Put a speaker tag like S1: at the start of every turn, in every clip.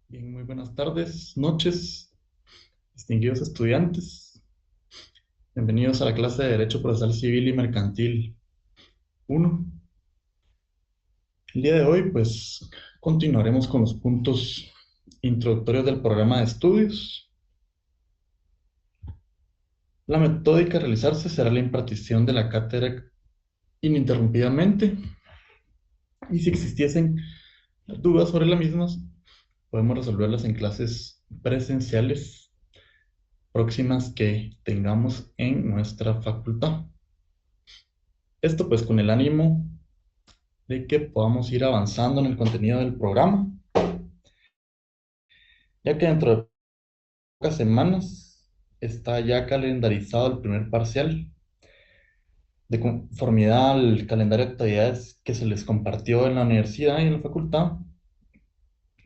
S1: Bien, muy buenas tardes, noches, distinguidos estudiantes. Bienvenidos a la clase de Derecho Procesal Civil y Mercantil 1. El día de hoy, pues, continuaremos con los puntos introductorios del programa de estudios. La metódica a realizarse será la impartición de la cátedra ininterrumpidamente, y si existiesen dudas sobre la misma, podemos resolverlas en clases presenciales próximas que tengamos en nuestra facultad. Esto pues con el ánimo de que podamos ir avanzando en el contenido del programa, ya que dentro de pocas semanas está ya calendarizado el primer parcial de conformidad al calendario de actividades que se les compartió en la universidad y en la facultad,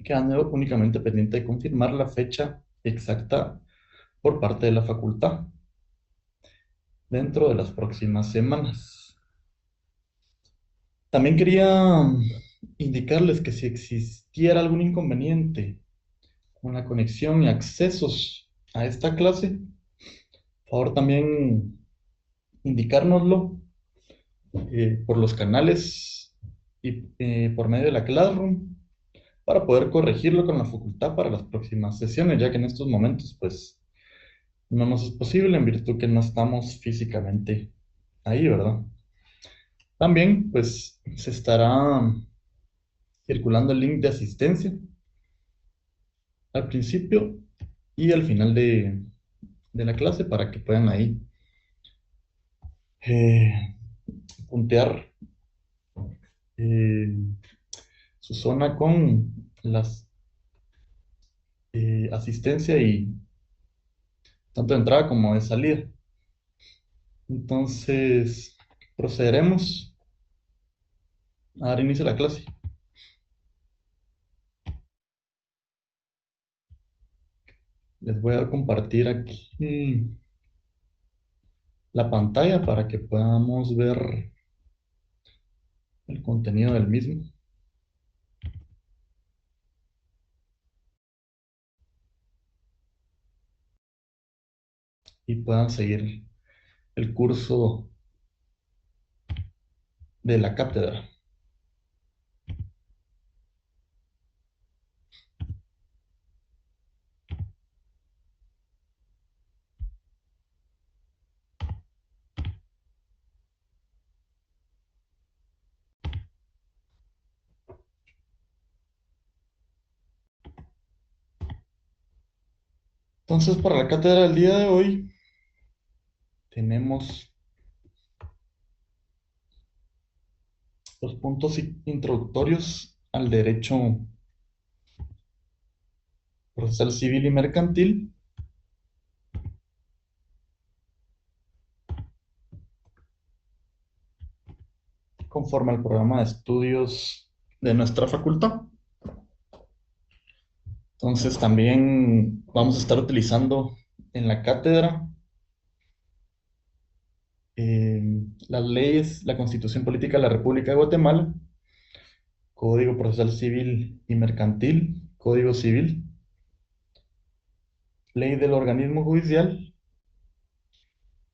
S1: quedando únicamente pendiente de confirmar la fecha exacta por parte de la facultad dentro de las próximas semanas. También quería indicarles que si existiera algún inconveniente con la conexión y accesos a esta clase, por favor también indicárnoslo por los canales y por medio de la Classroom para poder corregirlo con la facultad para las próximas sesiones, ya que en estos momentos pues no nos es posible en virtud que no estamos físicamente ahí, ¿verdad? También pues se estará circulando el link de asistencia al principio y al final de la clase para que puedan ahí eh, puntear eh, su zona con las asistencia y tanto de entrada como de salida. Entonces, procederemos a dar inicio a la clase. Les voy a compartir aquí la pantalla para que podamos ver el contenido del mismo y puedan seguir el curso de la cátedra. Entonces, para la cátedra del día de hoy, tenemos los puntos introductorios al derecho procesal civil y mercantil, conforme al programa de estudios de nuestra facultad. Entonces también vamos a estar utilizando en la cátedra eh, las leyes, la Constitución Política de la República de Guatemala, Código Procesal Civil y Mercantil, Código Civil, Ley del Organismo Judicial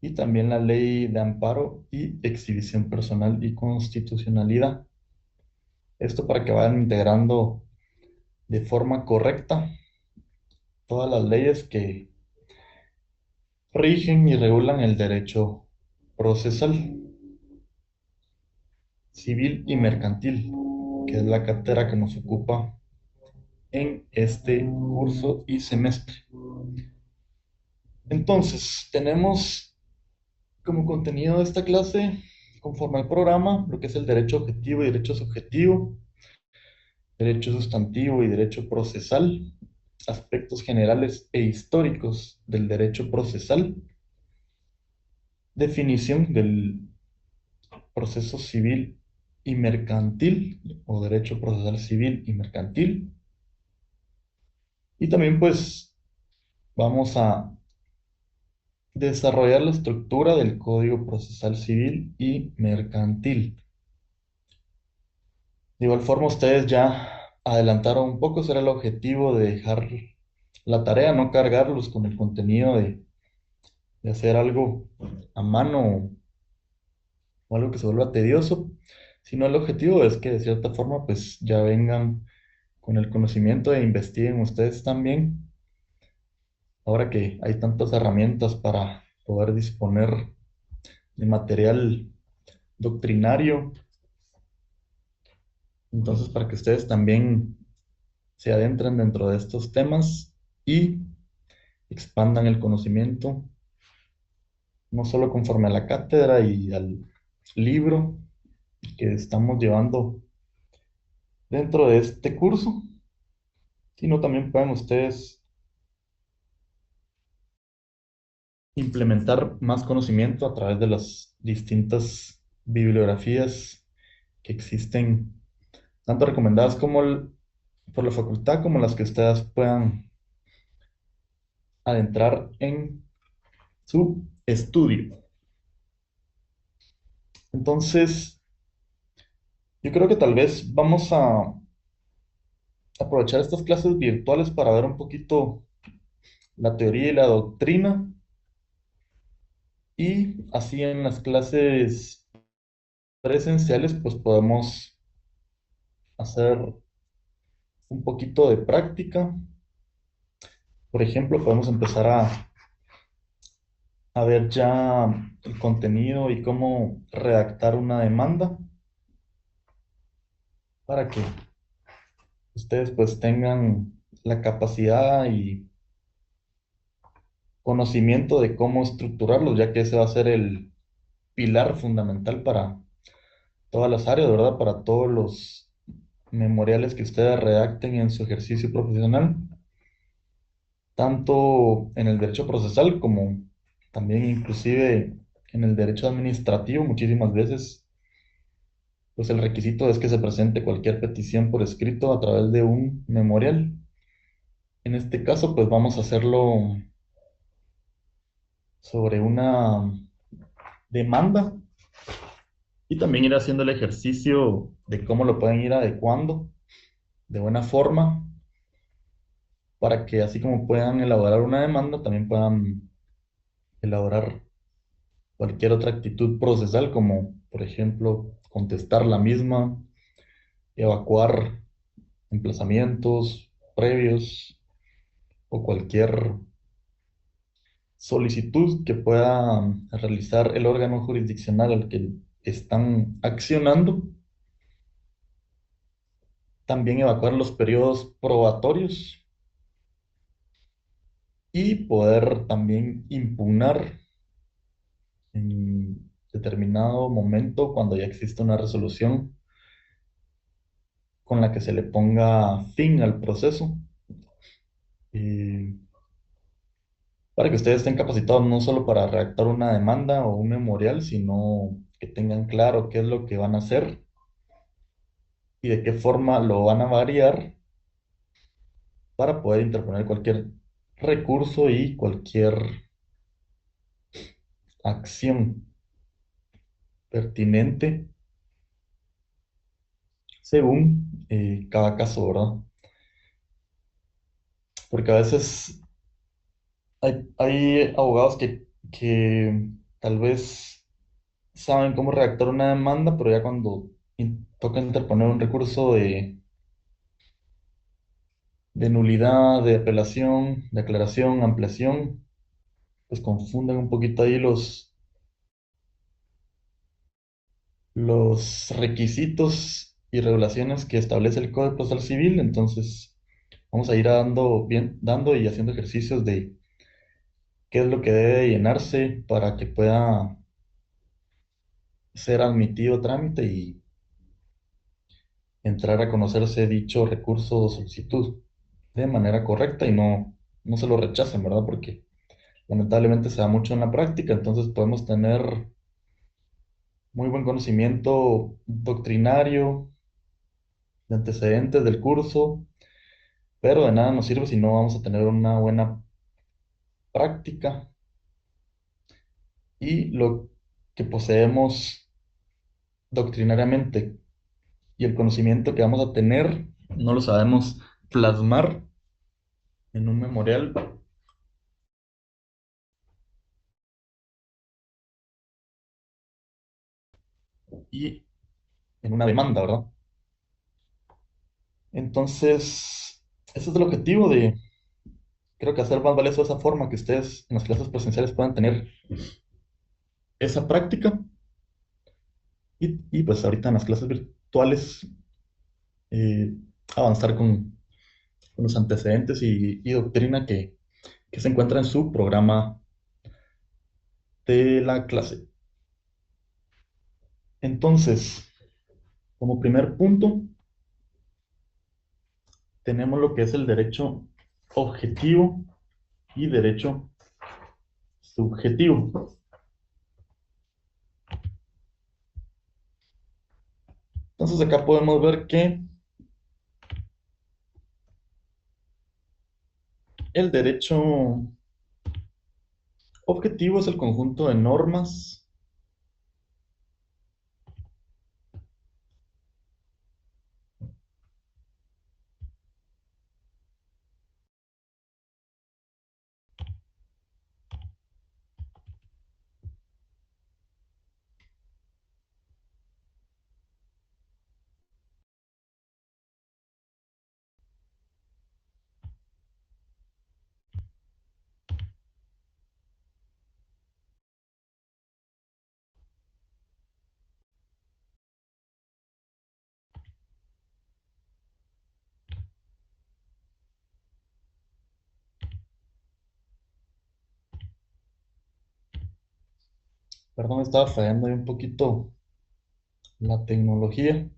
S1: y también la Ley de Amparo y Exhibición Personal y Constitucionalidad. Esto para que vayan integrando de forma correcta todas las leyes que rigen y regulan el derecho procesal, civil y mercantil, que es la cátedra que nos ocupa en este curso y semestre. Entonces, tenemos como contenido de esta clase, conforme al programa, lo que es el derecho objetivo y derecho subjetivo, derecho sustantivo y derecho procesal, aspectos generales e históricos del derecho procesal, definición del proceso civil y mercantil o derecho procesal civil y mercantil. Y también pues vamos a desarrollar la estructura del Código Procesal Civil y Mercantil. De igual forma, ustedes ya adelantaron un poco, ese era el objetivo de dejar la tarea, no cargarlos con el contenido de hacer algo a mano o algo que se vuelva tedioso, sino el objetivo es que de cierta forma pues ya vengan con el conocimiento e investiguen ustedes también, ahora que hay tantas herramientas para poder disponer de material doctrinario, entonces para que ustedes también se adentren dentro de estos temas y expandan el conocimiento, no solo conforme a la cátedra y al libro que estamos llevando dentro de este curso, sino también pueden ustedes implementar más conocimiento a través de las distintas bibliografías que existen, tanto recomendadas por la facultad como las que ustedes puedan adentrar en su estudio. Entonces, yo creo que tal vez vamos a aprovechar estas clases virtuales para ver un poquito la teoría y la doctrina y así en las clases presenciales pues podemos hacer un poquito de práctica. Por ejemplo, podemos empezar a ver ya el contenido y cómo redactar una demanda para que ustedes pues tengan la capacidad y conocimiento de cómo estructurarlos, ya que ese va a ser el pilar fundamental para todas las áreas, ¿verdad? Para todos los memoriales que ustedes redacten en su ejercicio profesional, tanto en el derecho procesal como también inclusive en el derecho administrativo. Muchísimas veces, pues el requisito es que se presente cualquier petición por escrito a través de un memorial. En este caso, pues vamos a hacerlo sobre una demanda y también ir haciendo el ejercicio de cómo lo pueden ir adecuando de buena forma para que así como puedan elaborar una demanda, también puedan elaborar cualquier otra actitud procesal, como por ejemplo contestar la misma, evacuar emplazamientos previos o cualquier solicitud que pueda realizar el órgano jurisdiccional al que están accionando. También evacuar los periodos probatorios y poder también impugnar en determinado momento cuando ya existe una resolución con la que se le ponga fin al proceso, y para que ustedes estén capacitados no solo para redactar una demanda o un memorial, sino que tengan claro qué es lo que van a hacer y de qué forma lo van a variar para poder interponer cualquier recurso y cualquier acción pertinente según cada caso, ¿verdad? Porque a veces hay abogados que tal vez saben cómo redactar una demanda, pero ya cuando toca interponer un recurso de nulidad, de apelación, de aclaración, ampliación, pues confunden un poquito ahí los requisitos y regulaciones que establece el Código Procesal Civil. Entonces, vamos a ir dando y haciendo ejercicios de qué es lo que debe llenarse para que pueda ser admitido trámite y entrar a conocerse dicho recurso o solicitud de manera correcta y no se lo rechacen, ¿verdad? Porque lamentablemente se da mucho en la práctica, entonces podemos tener muy buen conocimiento doctrinario, de antecedentes del curso, pero de nada nos sirve si no vamos a tener una buena práctica y lo que poseemos doctrinariamente y el conocimiento que vamos a tener no lo sabemos plasmar en un memorial y en una demanda, ¿verdad? Entonces, ese es el objetivo de, creo que hacer más valioso de esa forma, que ustedes en las clases presenciales puedan tener esa práctica y pues ahorita en las clases virtuales eh, avanzar con los antecedentes y doctrina que se encuentra en su programa de la clase. Entonces, como primer punto, tenemos lo que es el derecho objetivo y derecho subjetivo. Entonces acá podemos ver que el derecho objetivo es el conjunto de normas Perdón, estaba fallando ahí un poquito la tecnología.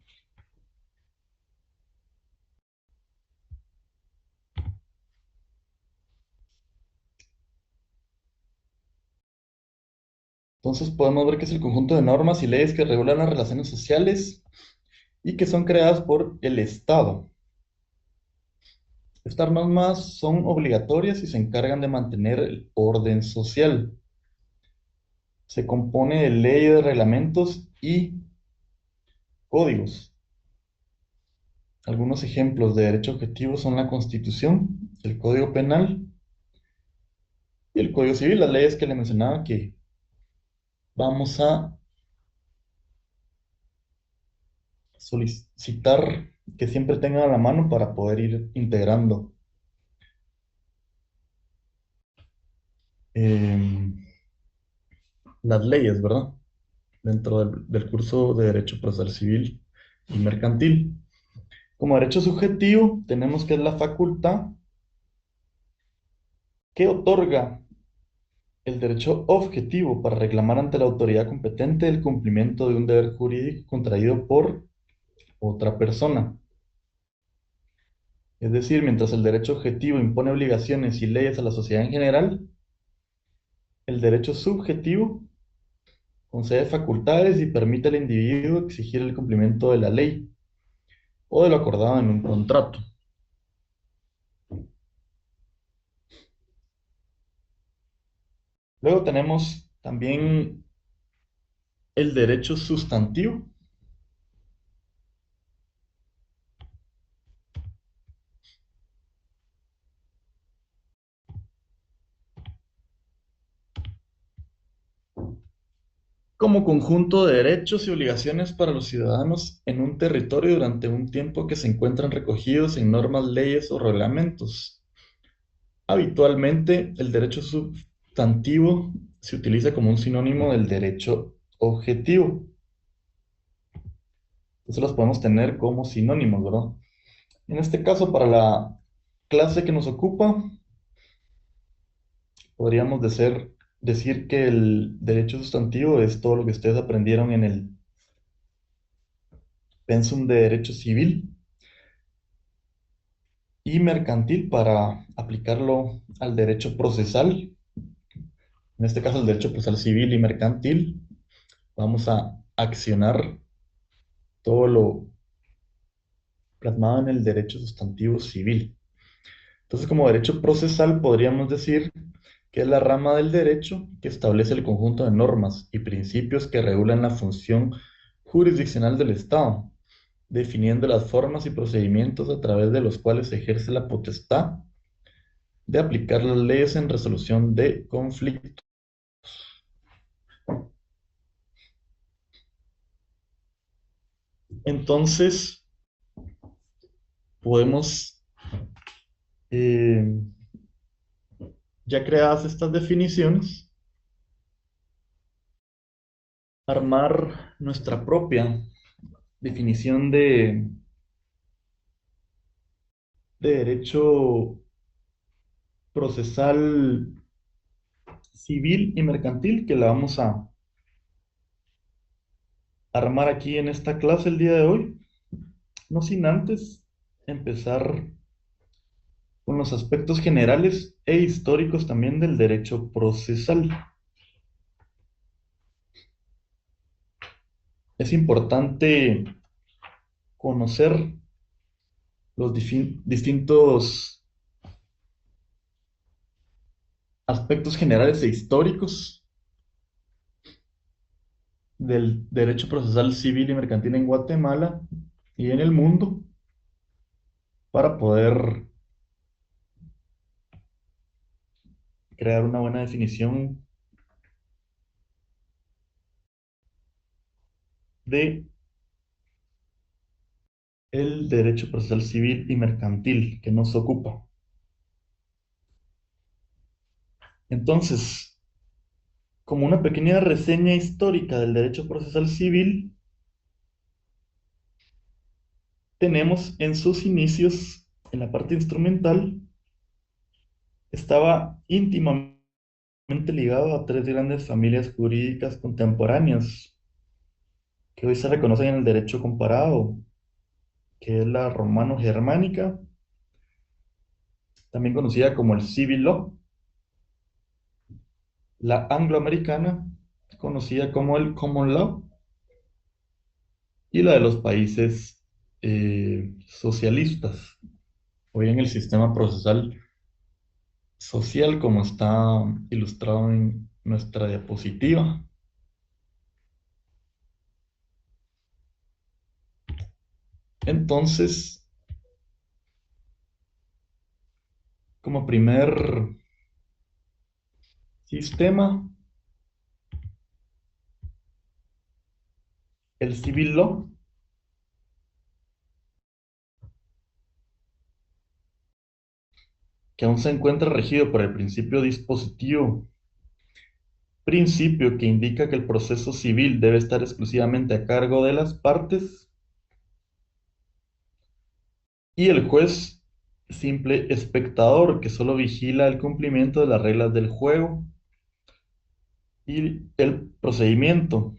S1: Entonces podemos ver que es el conjunto de normas y leyes que regulan las relaciones sociales y que son creadas por el Estado. Estas normas son obligatorias y se encargan de mantener el orden social. Se compone de leyes, reglamentos y códigos. Algunos ejemplos de derecho objetivo son la Constitución, el Código Penal y el Código Civil, las leyes que le mencionaba que vamos a solicitar que siempre tengan a la mano para poder ir integrando eh, las leyes, ¿verdad? Dentro del curso de Derecho Procesal Civil y Mercantil. Como derecho subjetivo, tenemos que es la facultad que otorga el derecho objetivo para reclamar ante la autoridad competente el cumplimiento de un deber jurídico contraído por otra persona. Es decir, mientras el derecho objetivo impone obligaciones y leyes a la sociedad en general, el derecho subjetivo concede facultades y permite al individuo exigir el cumplimiento de la ley o de lo acordado en un contrato. Luego tenemos también el derecho sustantivo. Como conjunto de derechos y obligaciones para los ciudadanos en un territorio durante un tiempo que se encuentran recogidos en normas, leyes o reglamentos. Habitualmente, el derecho sustantivo se utiliza como un sinónimo del derecho objetivo. Entonces los podemos tener como sinónimos, ¿verdad? En este caso, para la clase que nos ocupa, podríamos decir que el derecho sustantivo es todo lo que ustedes aprendieron en el pensum de derecho civil y mercantil para aplicarlo al derecho procesal. En este caso, el derecho procesal civil y mercantil. Vamos a accionar todo lo plasmado en el derecho sustantivo civil. Entonces, como derecho procesal, podríamos decir que es la rama del derecho que establece el conjunto de normas y principios que regulan la función jurisdiccional del Estado. definiendo las formas y procedimientos a través de los cuales se ejerce la potestad de aplicar las leyes en resolución de conflictos. Entonces, podemos, eh, ya creadas estas definiciones, armar nuestra propia definición de derecho procesal civil y mercantil que la vamos a armar aquí en esta clase el día de hoy, no sin antes empezar con los aspectos generales e históricos también del derecho procesal. Es importante conocer los distintos aspectos generales e históricos del derecho procesal civil y mercantil en Guatemala y en el mundo para poder crear una buena definición de el derecho procesal civil y mercantil que nos ocupa. Entonces, como una pequeña reseña histórica del derecho procesal civil, tenemos en sus inicios, en la parte instrumental, estaba íntimamente ligado a tres grandes familias jurídicas contemporáneas que hoy se reconocen en el derecho comparado, que es la romano-germánica, también conocida como el civil law, la angloamericana, conocida como el common law, y la de los países socialistas, o bien el sistema procesal social como está ilustrado en nuestra diapositiva. Entonces, como primer sistema, el civil law, que aún se encuentra regido por el principio dispositivo, principio que indica que el proceso civil debe estar exclusivamente a cargo de las partes y el juez simple espectador que solo vigila el cumplimiento de las reglas del juego y el procedimiento.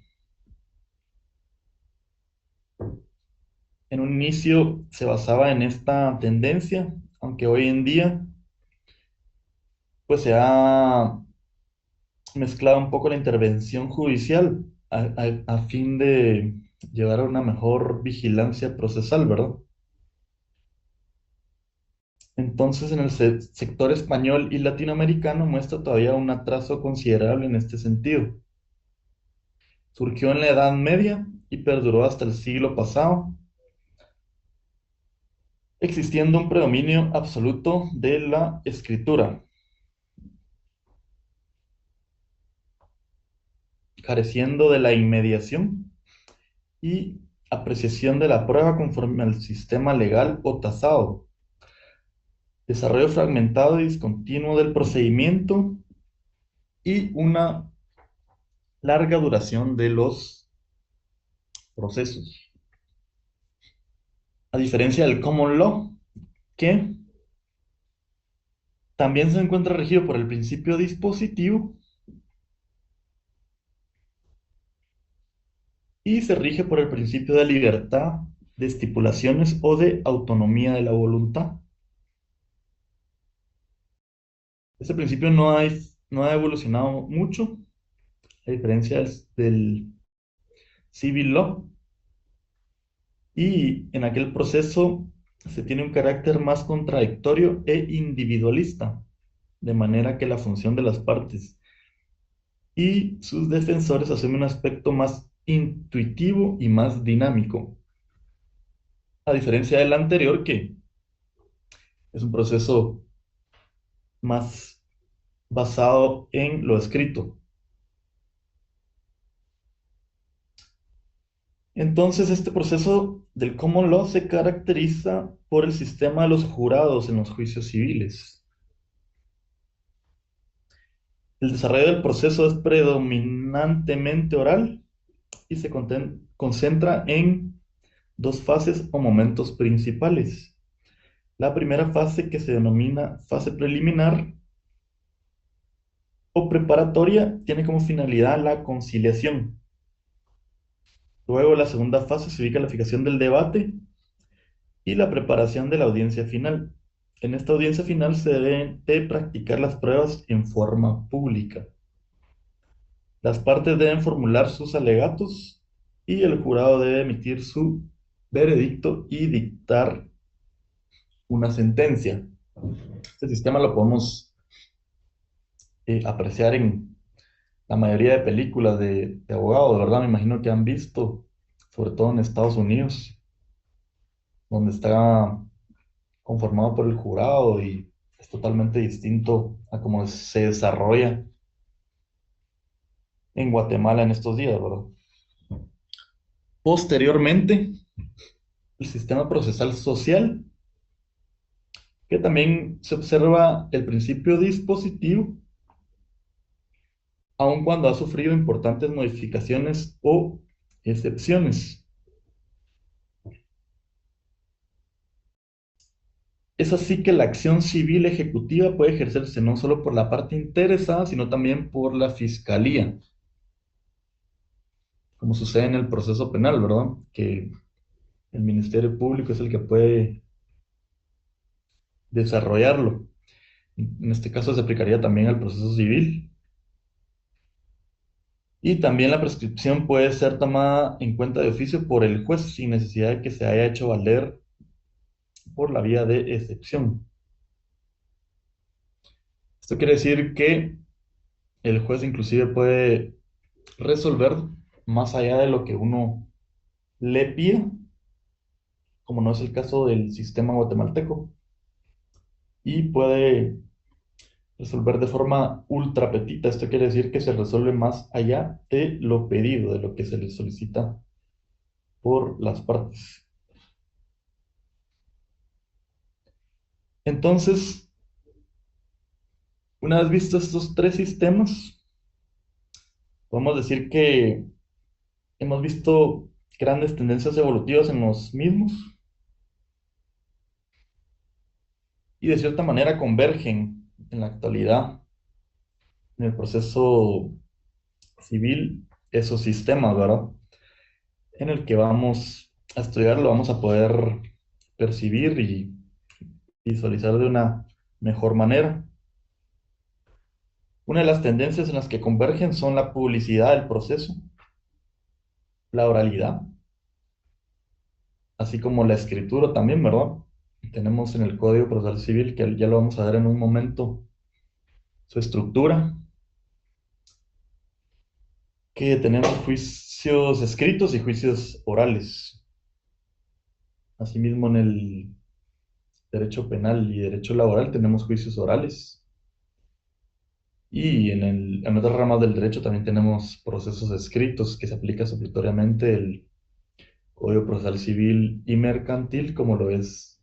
S1: En un inicio se basaba en esta tendencia, aunque hoy en día pues se ha mezclado un poco la intervención judicial a fin de llevar a una mejor vigilancia procesal, ¿verdad? Entonces, en el sector español y latinoamericano muestra todavía un atraso considerable en este sentido. Surgió en la Edad Media y perduró hasta el siglo pasado, existiendo un predominio absoluto de la escritura, careciendo de la inmediación y apreciación de la prueba conforme al sistema legal o tasado, desarrollo fragmentado y discontinuo del procedimiento y una larga duración de los procesos. A diferencia del common law, que también se encuentra regido por el principio dispositivo y se rige por el principio de libertad de estipulaciones o de autonomía de la voluntad. Este principio no ha evolucionado mucho, a diferencia del civil law, y en aquel proceso se tiene un carácter más contradictorio e individualista, de manera que la función de las partes y sus defensores asume un aspecto más intuitivo y más dinámico. a diferencia del anterior, que es un proceso más basado en lo escrito. Entonces, este proceso del common law se caracteriza por el sistema de los jurados en los juicios civiles. El desarrollo del proceso es predominantemente oral y se concentra en dos fases o momentos principales. La primera fase, que se denomina fase preliminar o preparatoria, tiene como finalidad la conciliación. Luego, la segunda fase se ubica la fijación del debate y la preparación de la audiencia final. En esta audiencia final se deben de practicar las pruebas en forma pública. Las partes deben formular sus alegatos y el jurado debe emitir su veredicto y dictar una sentencia. Este sistema lo podemos apreciar en la mayoría de películas de abogados, de verdad, me imagino que han visto, sobre todo en Estados Unidos, donde está conformado por el jurado y es totalmente distinto a cómo se desarrolla en Guatemala en estos días, ¿verdad? Posteriormente, el sistema procesal social, que también se observa el principio dispositivo, aun cuando ha sufrido importantes modificaciones o excepciones. Es así que la acción civil ejecutiva puede ejercerse no solo por la parte interesada, sino también por la fiscalía, como sucede en el proceso penal, ¿verdad? Que el Ministerio Público es el que puede desarrollarlo. En este caso se aplicaría también al proceso civil. Y también la prescripción puede ser tomada en cuenta de oficio por el juez sin necesidad de que se haya hecho valer por la vía de excepción. Esto quiere decir que el juez inclusive puede resolver más allá de lo que uno le pida, como no es el caso del sistema guatemalteco, y puede resolver de forma ultra petita. Esto quiere decir que se resuelve más allá de lo pedido, de lo que se le solicita por las partes. Entonces, una vez vistos estos tres sistemas, podemos decir que hemos visto grandes tendencias evolutivas en los mismos y de cierta manera convergen en la actualidad en el proceso civil esos sistemas, ¿verdad? En el que vamos a estudiarlo, vamos a poder percibir y visualizar de una mejor manera. Una de las tendencias en las que convergen son la publicidad del proceso, la oralidad, así como la escritura también, ¿verdad? Tenemos en el Código Procesal Civil, que ya lo vamos a ver en un momento, su estructura, que tenemos juicios escritos y juicios orales. Asimismo, en el derecho penal y derecho laboral tenemos juicios orales. Y en otras ramas del derecho también tenemos procesos escritos que se aplica supletoriamente el Código Procesal Civil y Mercantil, como lo es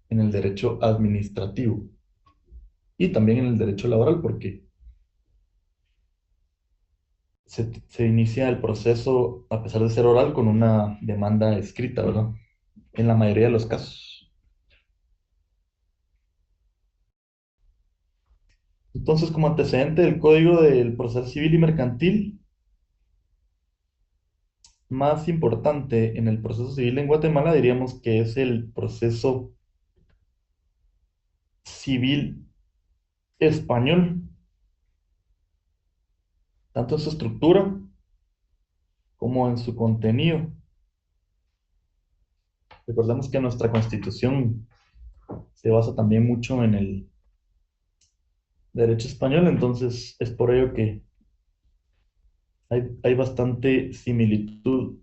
S1: en el derecho administrativo y también en el derecho laboral, porque se inicia el proceso, a pesar de ser oral, con una demanda escrita, ¿verdad? En la mayoría de los casos. Entonces, como antecedente del Código del Procesal Civil y Mercantil, más importante en el proceso civil en Guatemala diríamos que es el proceso civil español, tanto en su estructura como en su contenido. Recordemos que nuestra constitución se basa también mucho en el derecho español, entonces es por ello que hay bastante similitud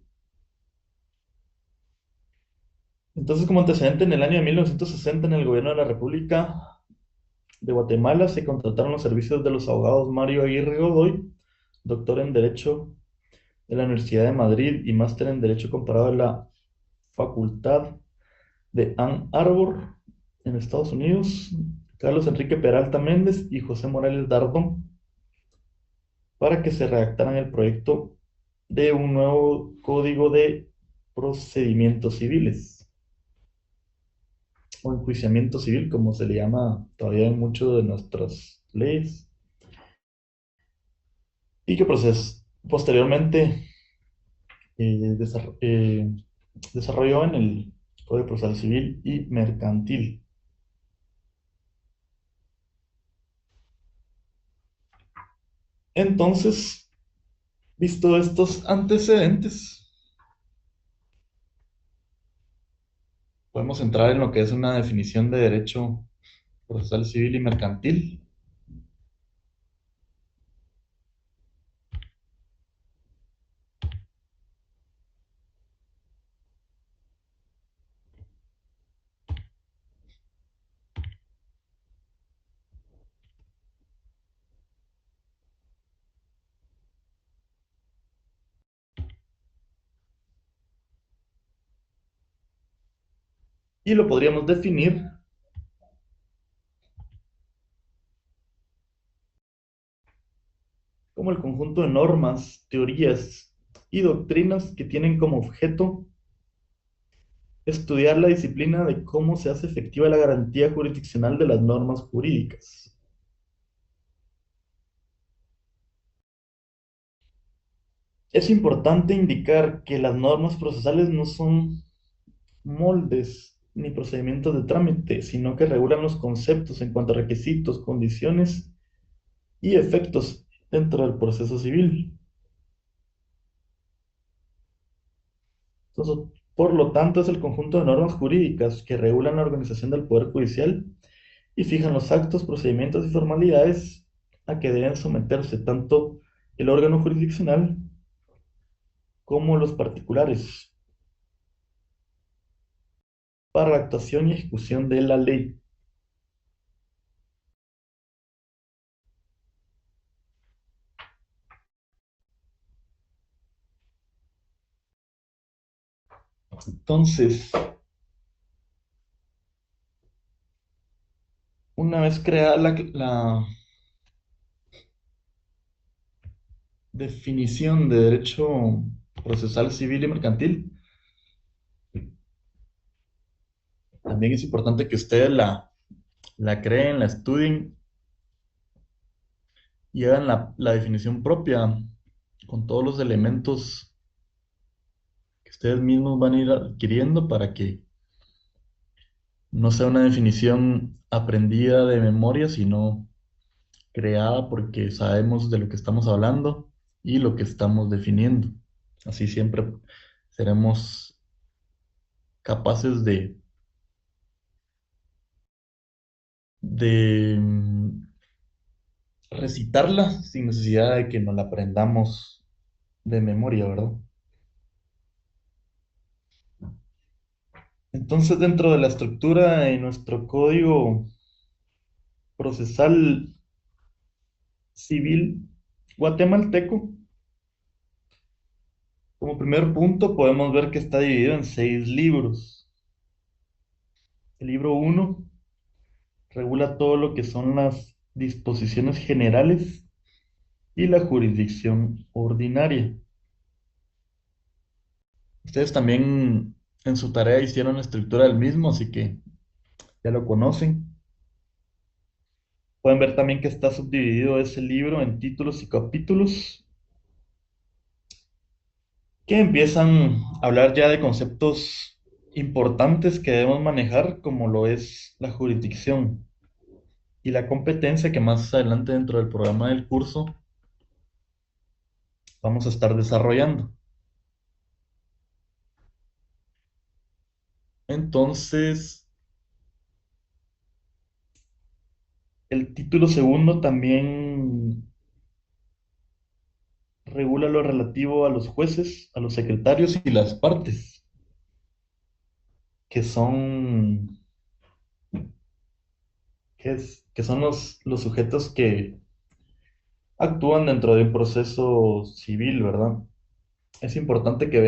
S1: Entonces, como antecedente, en el año de 1960, en el gobierno de la República de Guatemala, se contrataron los servicios de los abogados Mario Aguirre Godoy, doctor en Derecho de la Universidad de Madrid y máster en Derecho Comparado de la Facultad de Ann Arbor, en Estados Unidos, Carlos Enrique Peralta Méndez y José Morales Dardón, para que se redactaran el proyecto de un nuevo código de procedimientos civiles o enjuiciamiento civil, como se le llama todavía en muchas de nuestras leyes, y que posteriormente desarrolló en el Código Procesal Civil y Mercantil. Entonces, visto estos antecedentes, podemos entrar en lo que es una definición de derecho procesal civil y mercantil. Y lo podríamos definir como el conjunto de normas, teorías y doctrinas que tienen como objeto estudiar la disciplina de cómo se hace efectiva la garantía jurisdiccional de las normas jurídicas. Es importante indicar que las normas procesales no son moldes ni procedimientos de trámite, sino que regulan los conceptos en cuanto a requisitos, condiciones y efectos dentro del proceso civil. Entonces, por lo tanto, es el conjunto de normas jurídicas que regulan la organización del Poder Judicial y fijan los actos, procedimientos y formalidades a que deben someterse tanto el órgano jurisdiccional como los particulares para la actuación y ejecución de la ley. Entonces, una vez creada la definición de derecho procesal civil y mercantil, también es importante que ustedes la creen, la estudien y hagan la definición propia con todos los elementos que ustedes mismos van a ir adquiriendo para que no sea una definición aprendida de memoria, sino creada porque sabemos de lo que estamos hablando y lo que estamos definiendo. Así siempre seremos capaces de recitarla sin necesidad de que nos la aprendamos de memoria, ¿verdad? Entonces, dentro de la estructura de nuestro código procesal civil guatemalteco, como primer punto podemos ver que está dividido en 6 libros. El libro uno regula todo lo que son las disposiciones generales y la jurisdicción ordinaria. Ustedes también en su tarea hicieron la estructura del mismo, así que ya lo conocen. Pueden ver también que está subdividido ese libro en títulos y capítulos que empiezan a hablar ya de conceptos importantes que debemos manejar, como lo es la jurisdicción y la competencia que más adelante dentro del programa del curso vamos a estar desarrollando. Entonces, el título segundo también regula lo relativo a los jueces, a los secretarios y las partes. que son, que son los sujetos que actúan dentro de un proceso civil, ¿verdad? Es importante que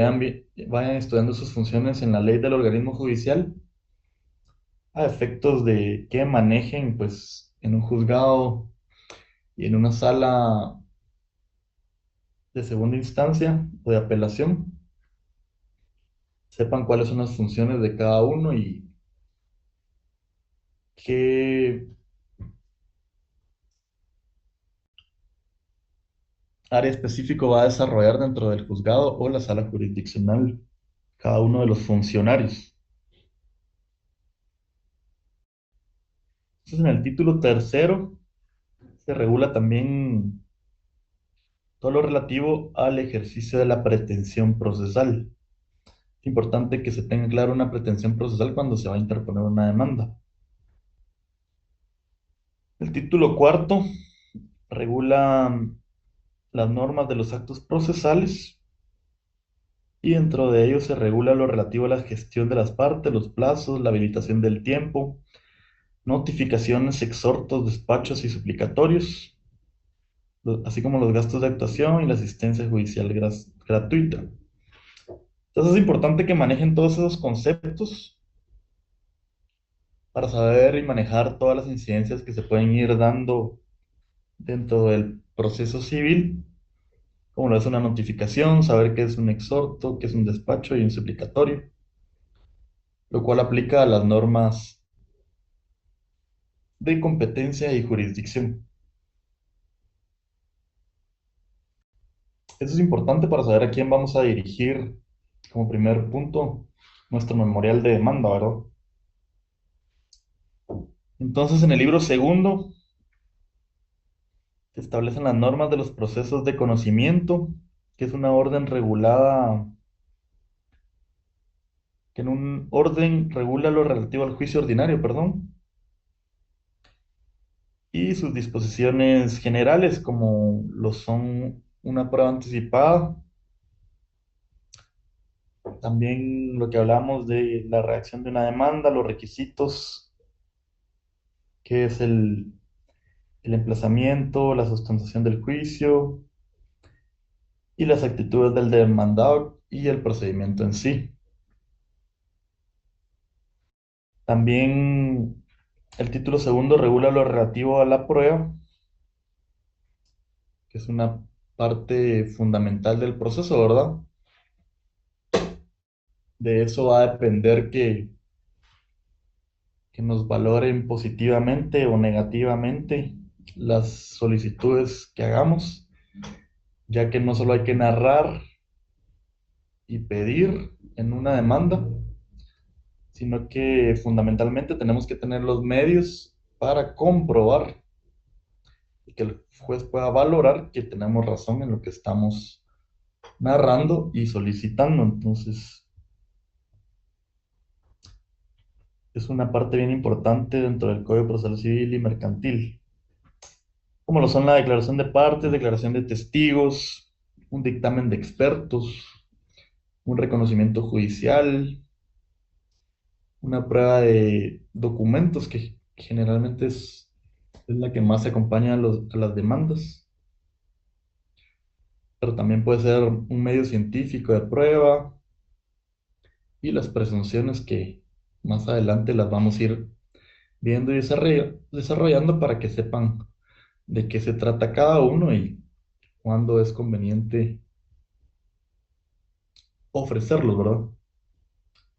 S1: vayan estudiando sus funciones en la ley del organismo judicial a efectos de que manejen, pues, en un juzgado y en una sala de segunda instancia o de apelación, sepan cuáles son las funciones de cada uno y qué área específico va a desarrollar dentro del juzgado o la sala jurisdiccional cada uno de los funcionarios. Entonces, en el título tercero se regula también todo lo relativo al ejercicio de la pretensión procesal. Es importante que se tenga claro una pretensión procesal cuando se va a interponer una demanda. El título cuarto regula las normas de los actos procesales y dentro de ellos se regula lo relativo a la gestión de las partes, los plazos, la habilitación del tiempo, notificaciones, exhortos, despachos y suplicatorios, así como los gastos de actuación y la asistencia judicial gratuita. Entonces es importante que manejen todos esos conceptos para saber y manejar todas las incidencias que se pueden ir dando dentro del proceso civil, como lo es una notificación, saber qué es un exhorto, qué es un despacho y un suplicatorio, lo cual aplica a las normas de competencia y jurisdicción. Eso es importante para saber a quién vamos a dirigir como primer punto nuestro memorial de demanda, ¿verdad? Entonces, en el libro segundo se establecen las normas de los procesos de conocimiento, que es una orden regulada, que en un orden regula lo relativo al juicio ordinario, perdón, y sus disposiciones generales, como lo son una prueba anticipada, también lo que hablamos de la reacción de una demanda, los requisitos, que es el emplazamiento, la sustentación del juicio y las actitudes del demandado y el procedimiento en sí. También el título segundo regula lo relativo a la prueba, que es una parte fundamental del proceso, ¿verdad? De eso va a depender que nos valoren positivamente o negativamente las solicitudes que hagamos, ya que no solo hay que narrar y pedir en una demanda, sino que fundamentalmente tenemos que tener los medios para comprobar y que el juez pueda valorar que tenemos razón en lo que estamos narrando y solicitando. Entonces, es una parte bien importante dentro del Código Procesal Civil y Mercantil, como lo son la declaración de partes, declaración de testigos, un dictamen de expertos, un reconocimiento judicial, una prueba de documentos que generalmente es la que más acompaña a las demandas, pero también puede ser un medio científico de prueba y las presunciones que más adelante las vamos a ir viendo y desarrollando para que sepan de qué se trata cada uno y cuándo es conveniente ofrecerlos, ¿verdad?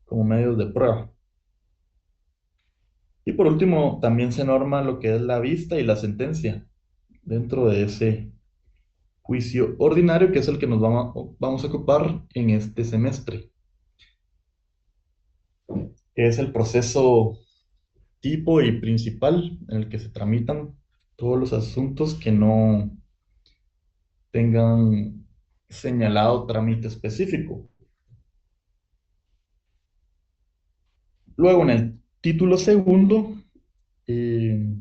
S1: Como medios de prueba. Y por último, también se norma lo que es la vista y la sentencia dentro de ese juicio ordinario, que es el que vamos a ocupar en este semestre, que es el proceso tipo y principal en el que se tramitan todos los asuntos que no tengan señalado trámite específico. Luego, en el título segundo, eh,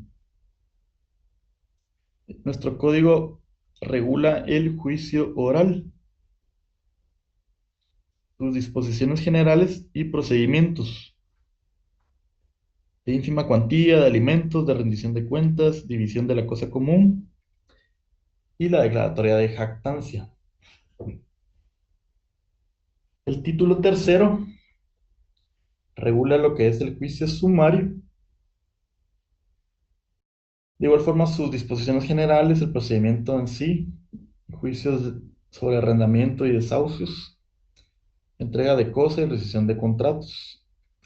S1: nuestro código regula el juicio oral, sus disposiciones generales y procedimientos. de ínfima cuantía, de alimentos, de rendición de cuentas, división de la cosa común y la declaratoria de jactancia. El título tercero regula lo que es el juicio sumario. De igual forma, sus disposiciones generales, el procedimiento en sí, juicios sobre arrendamiento y desahucios, entrega de cosas y rescisión de contratos,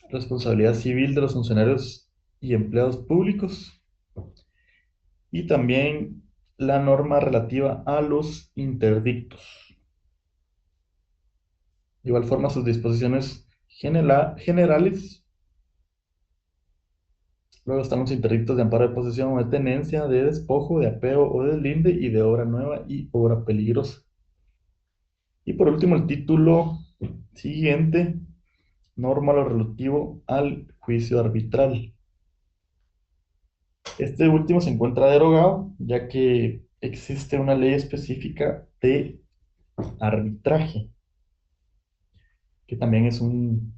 S1: responsabilidad civil de los funcionarios y empleados públicos, y también la norma relativa a los interdictos. De igual forma, sus disposiciones generales. Luego están los interdictos de amparo de posesión o de tenencia, de despojo, de apeo o de linde y de obra nueva y obra peligrosa. Y por último, el título siguiente norma lo relativo al juicio arbitral. Este último se encuentra derogado, ya que existe una ley específica de arbitraje, que también es un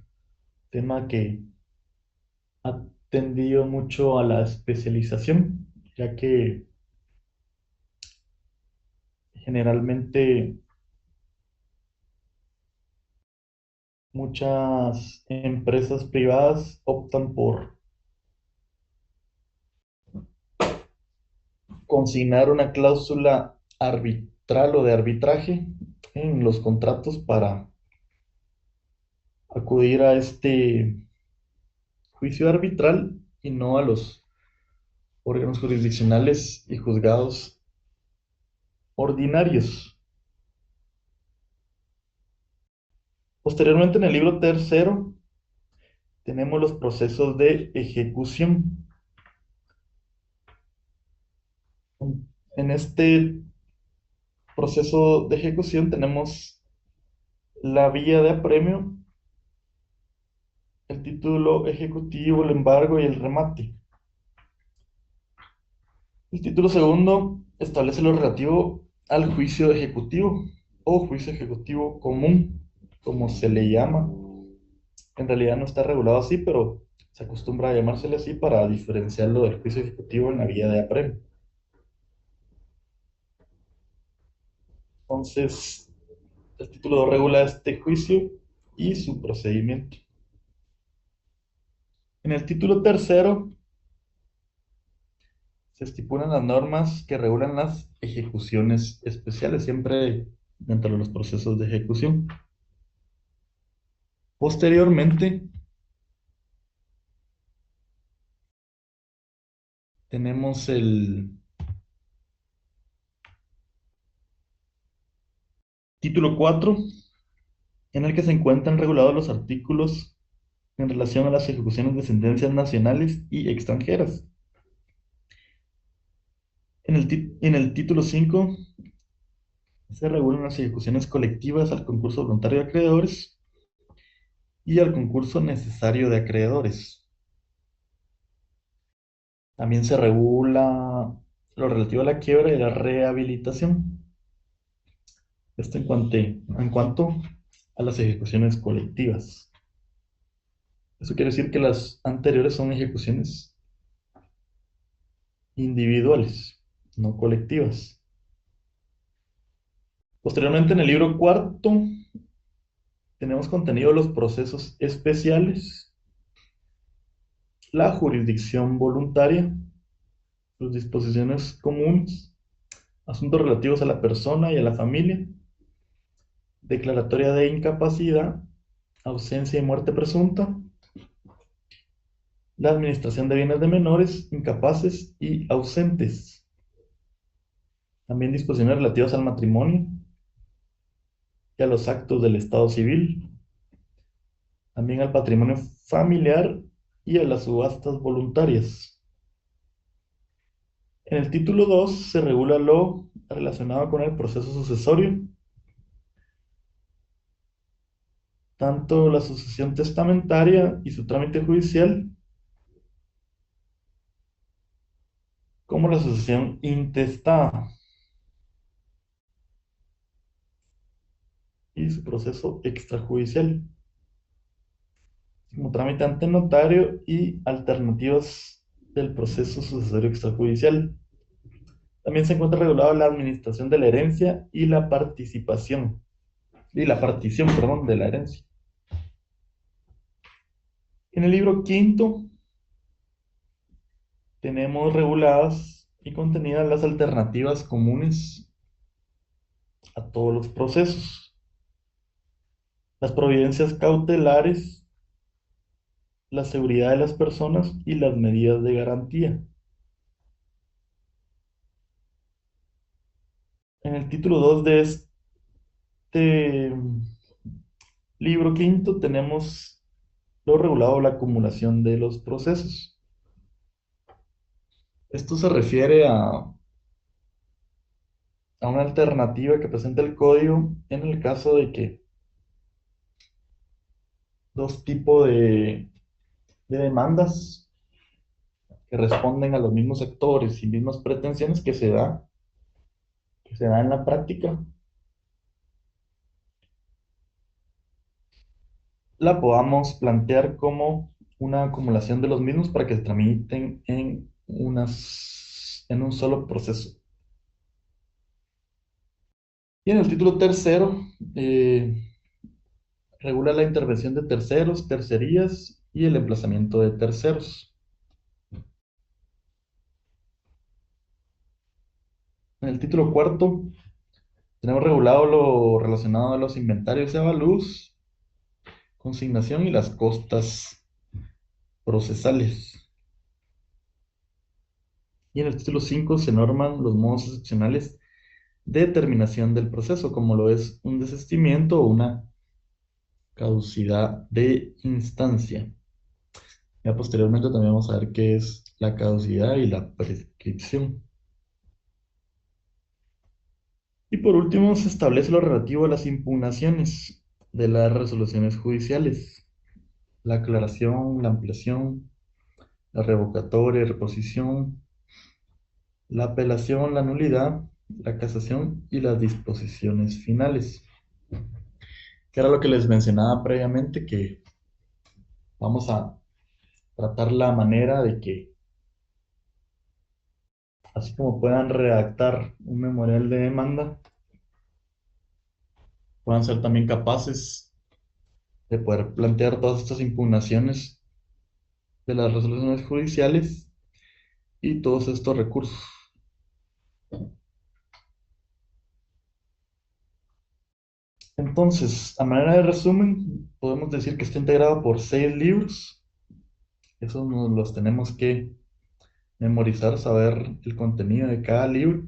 S1: tema que ha tendido mucho a la especialización, ya que generalmente muchas empresas privadas optan por consignar una cláusula arbitral o de arbitraje en los contratos para acudir a este juicio arbitral y no a los órganos jurisdiccionales y juzgados ordinarios. Posteriormente, en el libro tercero, tenemos los procesos de ejecución. En este proceso de ejecución tenemos la vía de apremio, el título ejecutivo, el embargo y el remate. El título segundo establece lo relativo al juicio ejecutivo o juicio ejecutivo común, como se le llama. En realidad no está regulado así, pero se acostumbra a llamársele así para diferenciarlo del juicio ejecutivo en la vía de apremio. Entonces, el título 2 regula este juicio y su procedimiento. En el título tercero se estipulan las normas que regulan las ejecuciones especiales, siempre dentro de los procesos de ejecución. Posteriormente, tenemos el título 4, en el que se encuentran regulados los artículos en relación a las ejecuciones de sentencias nacionales y extranjeras. En el título 5 se regulan las ejecuciones colectivas al concurso voluntario de acreedores y al concurso necesario de acreedores. También se regula lo relativo a la quiebra y la rehabilitación. Esto en cuanto a las ejecuciones colectivas. Eso quiere decir que las anteriores son ejecuciones individuales, no colectivas. Posteriormente, en el libro cuarto, tenemos contenido de los procesos especiales, la jurisdicción voluntaria, sus disposiciones comunes, asuntos relativos a la persona y a la familia, declaratoria de incapacidad, ausencia y muerte presunta, la administración de bienes de menores, incapaces y ausentes. También disposiciones relativas al matrimonio y a los actos del Estado civil, también al patrimonio familiar y a las subastas voluntarias. En el título 2 se regula lo relacionado con el proceso sucesorio, tanto la sucesión testamentaria y su trámite judicial, como la sucesión intestada y su proceso extrajudicial. como trámite ante notario y alternativas del proceso sucesorio extrajudicial. También se encuentra regulado la administración de la herencia y la participación, y la partición, perdón, de la herencia. En el libro quinto tenemos reguladas y contenidas las alternativas comunes a todos los procesos, las providencias cautelares, la seguridad de las personas y las medidas de garantía. En el título 2 de este libro quinto tenemos lo regulado la acumulación de los procesos. Esto se refiere a una alternativa que presenta el código en el caso de que dos tipos de demandas que responden a los mismos sectores y mismas pretensiones que se da en la práctica, la podamos plantear como una acumulación de los mismos para que se tramiten en un solo proceso. Y en el título tercero, regula la intervención de terceros, tercerías y el emplazamiento de terceros. En el título cuarto, tenemos regulado lo relacionado a los inventarios y avalúos, consignación y las costas procesales. Y en el título 5 se norman los modos excepcionales de determinación del proceso, como lo es un desistimiento o una caducidad de instancia. Ya posteriormente también vamos a ver qué es la caducidad y la prescripción. Y por último, se establece lo relativo a las impugnaciones de las resoluciones judiciales, la aclaración, la ampliación, la revocatoria, reposición, la apelación, la nulidad, la casación y las disposiciones finales. Que era lo que les mencionaba previamente, que vamos a tratar la manera de que, así como puedan redactar un memorial de demanda, puedan ser también capaces de poder plantear todas estas impugnaciones de las resoluciones judiciales y todos estos recursos. Entonces, a manera de resumen, podemos decir que está integrado por 6 libros. Esos nos los tenemos que memorizar, saber el contenido de cada libro.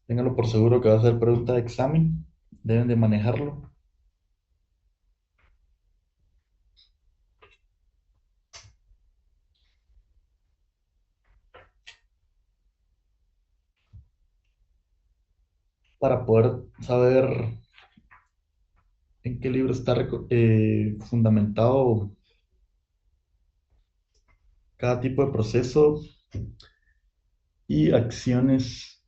S1: Ténganlo por seguro que va a ser pregunta de examen. Deben de manejarlo para poder saber en qué libro está fundamentado cada tipo de proceso y acciones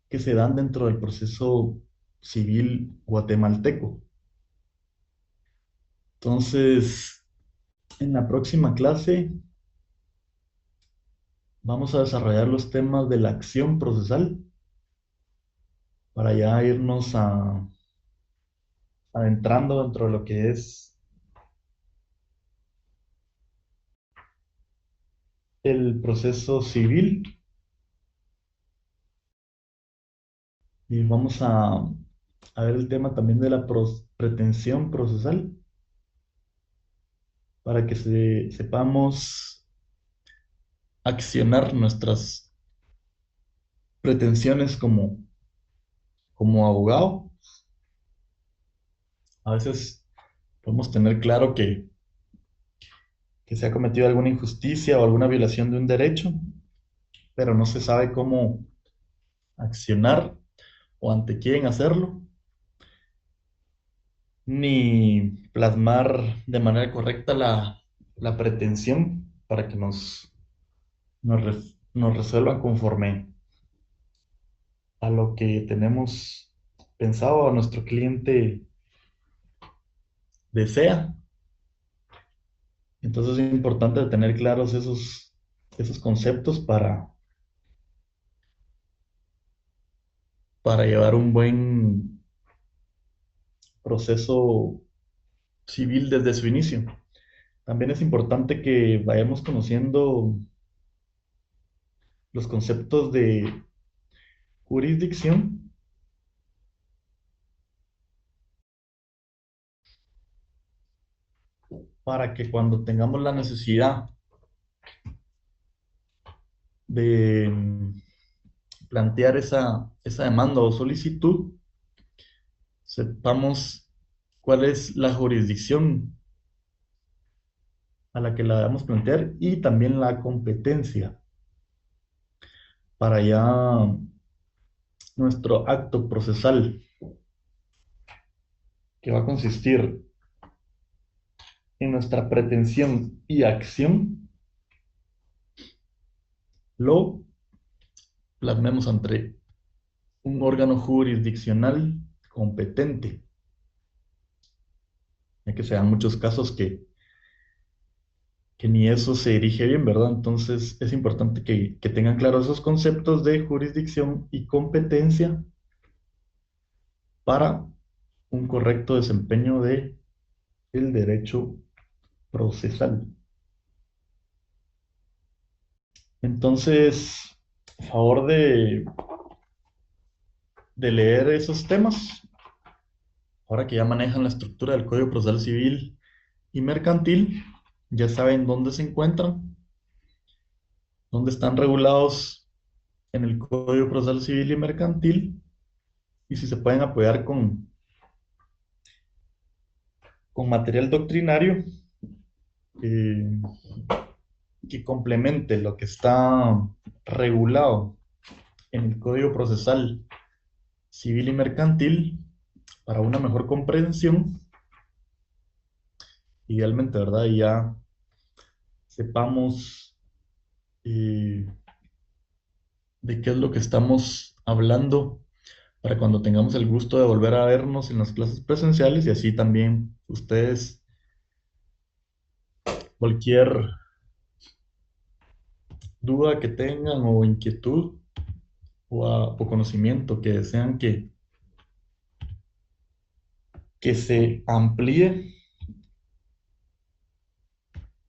S1: que se dan dentro del proceso civil guatemalteco. Entonces, en la próxima clase vamos a desarrollar los temas de la acción procesal para ya irnos adentrando dentro de lo que es el proceso civil y vamos a ver el tema también de la pretensión procesal para que sepamos accionar nuestras pretensiones como abogado. A veces podemos tener claro que se ha cometido alguna injusticia o alguna violación de un derecho, pero no se sabe cómo accionar o ante quién hacerlo, ni plasmar de manera correcta la pretensión para que nos resuelvan conforme a lo que tenemos pensado a nuestro cliente desea. Entonces es importante tener claros esos conceptos para llevar un buen proceso civil desde su inicio. También es importante que vayamos conociendo los conceptos de jurisdicción para que cuando tengamos la necesidad de plantear esa demanda o solicitud, sepamos cuál es la jurisdicción a la que la debemos plantear y también la competencia para ya nuestro acto procesal, que va a consistir en nuestra pretensión y acción, lo plasmemos ante un órgano jurisdiccional competente, ya que se dan muchos casos que ni eso se dirige bien, ¿verdad? Entonces es importante que tengan claros esos conceptos de jurisdicción y competencia para un correcto desempeño de el derecho procesal. Entonces, a favor de leer esos temas, ahora que ya manejan la estructura del Código Procesal Civil y Mercantil, ya saben dónde se encuentran, dónde están regulados en el Código Procesal Civil y Mercantil y si se pueden apoyar con material doctrinario eh, que complemente lo que está regulado en el Código Procesal Civil y Mercantil para una mejor comprensión, idealmente, ¿verdad? Y ya sepamos eh, de qué es lo que estamos hablando para cuando tengamos el gusto de volver a vernos en las clases presenciales y así también ustedes cualquier duda que tengan o inquietud o conocimiento que desean que se amplíe,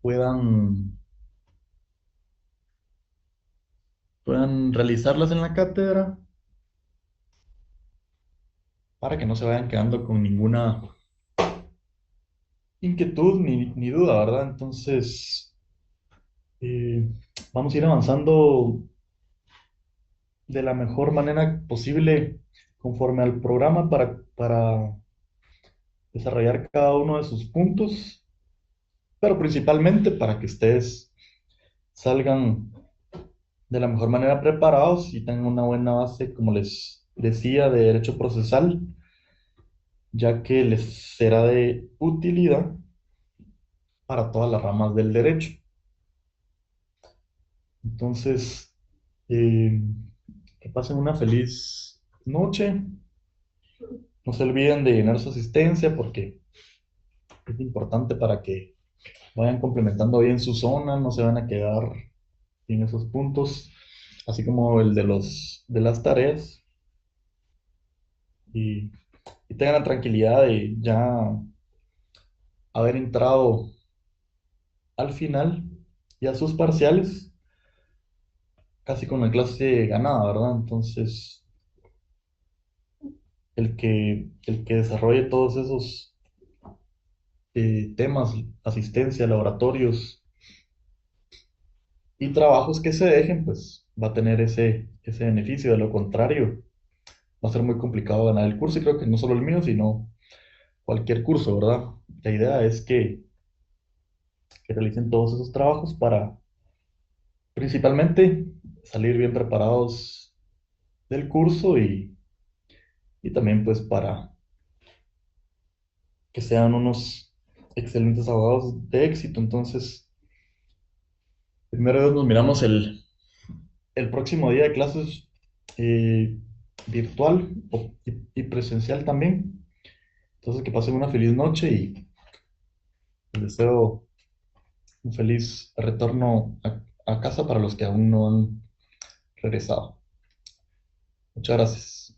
S1: puedan, puedan realizarlas en la cátedra para que no se vayan quedando con ninguna inquietud ni duda, ¿verdad? Entonces, eh, vamos a ir avanzando de la mejor manera posible conforme al programa para desarrollar cada uno de sus puntos, pero principalmente para que ustedes salgan de la mejor manera preparados y tengan una buena base, como les decía, de derecho procesal, ya que les será de utilidad para todas las ramas del derecho. Entonces, eh, que pasen una feliz noche. No se olviden de llenar su asistencia porque es importante para que vayan complementando bien su zona, no se van a quedar sin esos puntos, así como el de de las tareas y, y tengan la tranquilidad de ya haber entrado al final y a sus parciales casi con la clase ganada, ¿verdad? Entonces, el que desarrolle todos esos temas, asistencia, laboratorios y trabajos que se dejen, pues va a tener ese beneficio. De lo contrario, va a ser muy complicado ganar el curso y creo que no solo el mío, sino cualquier curso, ¿verdad? La idea es que realicen todos esos trabajos para principalmente salir bien preparados del curso y también pues para que sean unos excelentes abogados de éxito. Entonces, primero nos miramos el próximo día de clases eh, virtual y presencial también. Entonces, que pasen una feliz noche y Les deseo un feliz retorno a casa para los que aún no han regresado. Muchas gracias.